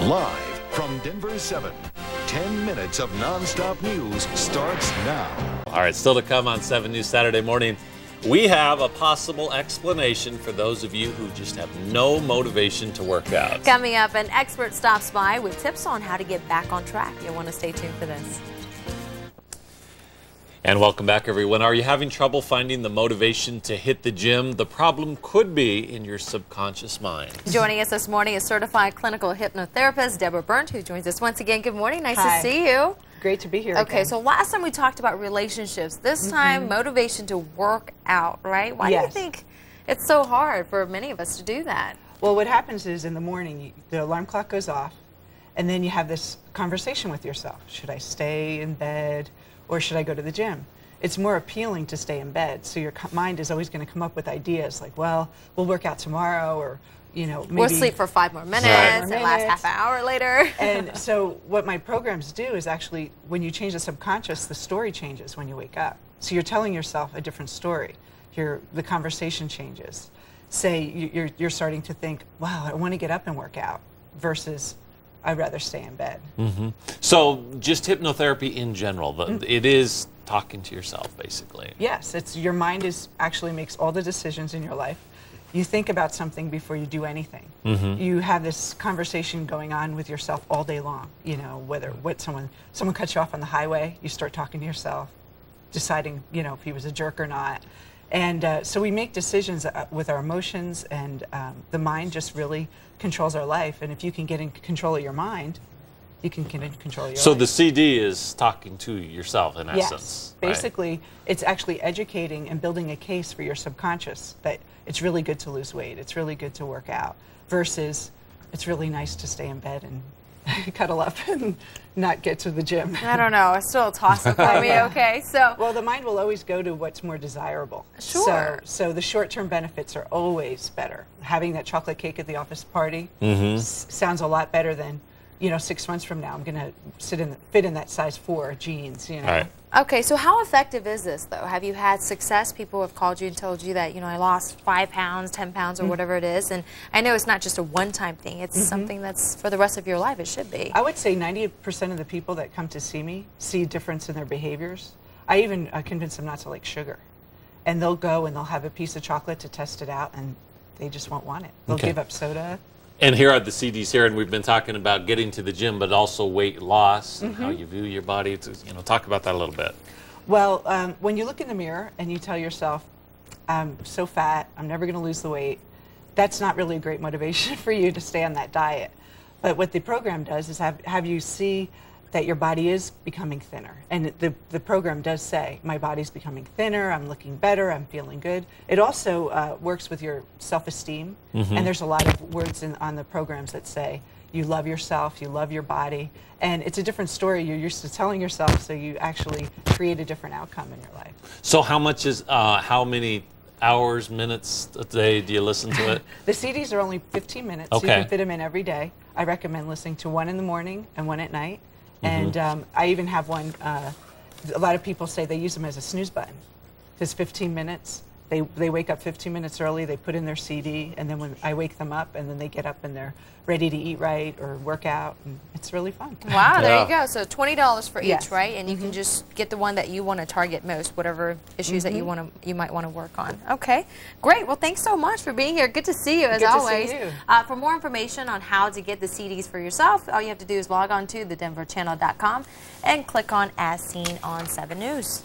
Live from Denver 7, 10 minutes of nonstop news starts now. All right, still to come on 7 News Saturday morning. We have a possible explanation for those of you who just have no motivation to work out. Coming up, an expert stops by with tips on how to get back on track. You'll want to stay tuned for this. And welcome back, everyone. Are you having trouble finding the motivation to hit the gym? The problem could be in your subconscious mind. Joining us this morning is certified clinical hypnotherapist Debra Berndt, who joins us once again. Good morning. Nice Hi. to see you. Great to be here. Okay, again. so last time we talked about relationships. This time, motivation to work out, right? Why do you think it's so hard for many of us to do that? Well, what happens is in the morning, the alarm clock goes off, and then you have this conversation with yourself. Should I stay in bed, or should I go to the gym? It's more appealing to stay in bed, so your mind is always going to come up with ideas like, well, we'll work out tomorrow, or maybe we'll sleep for 5 more minutes and last half an hour later. And so what my programs do is actually, when you change the subconscious, the story changes when you wake up. So you're telling yourself a different story. The conversation changes. Say you're starting to think, wow, I want to get up and work out, versus I'd rather stay in bed. So just hypnotherapy in general, it is talking to yourself, basically. Yes, your mind actually makes all the decisions in your life. You think about something before you do anything. You have this conversation going on with yourself all day long. Whether someone cuts you off on the highway, you start talking to yourself, deciding if he was a jerk or not. And so we make decisions with our emotions, and the mind just really controls our life. And if you can get in control of your mind, you can get in control of your life. So the CD is talking to yourself, in essence. Yes. Basically, it's actually educating and building a case for your subconscious that it's really good to lose weight, it's really good to work out, versus it's really nice to stay in bed and cuddle up and not get to the gym. I don't know. It's still a toss-up for me, okay? Well, the mind will always go to what's more desirable. Sure. So the short-term benefits are always better. Having that chocolate cake at the office party sounds a lot better than 6 months from now, I'm going to fit in that size 4 jeans, Right. Okay, so how effective is this, though? Have you had success? People have called you and told you that, I lost 5 pounds, 10 pounds, or whatever it is. And I know it's not just a one-time thing. It's something that's for the rest of your life. It should be. I would say 90% of the people that come to see me see a difference in their behaviors. I even convince them not to like sugar. And they'll go and they'll have a piece of chocolate to test it out, and they just won't want it. They'll give up soda. And here are the CDs here, and we've been talking about getting to the gym, but also weight loss and how you view your body. Talk about that a little bit. Well, when you look in the mirror and you tell yourself, I'm so fat, I'm never going to lose the weight, that's not really a great motivation for you to stay on that diet. But what the program does is have you see that your body is becoming thinner. And the program does say, my body's becoming thinner, I'm looking better, I'm feeling good. It also works with your self-esteem. And there's a lot of words on the programs that say, you love yourself, you love your body. And it's a different story you're used to telling yourself, so you actually create a different outcome in your life. So how many hours, minutes a day do you listen to it? The CDs are only 15 minutes. Okay. So you can fit them in every day. I recommend listening to 1 in the morning and 1 at night. And I even have one, a lot of people say they use them as a snooze button. Because 15 minutes, they wake up 15 minutes early, they put in their CD, and then when I wake them up, and then they get up and they're ready to eat right or work out, and it's really fun. Wow, there you go. So $20 for Yes. each, right? And you can just get the one that you want to target most, whatever issues that you might want to work on. Okay, great. Well, thanks so much for being here. Good to see you, as Good to always. see you. For more information on how to get the CDs for yourself, all you have to do is log on to thedenverchannel.com and click on As Seen on 7 News.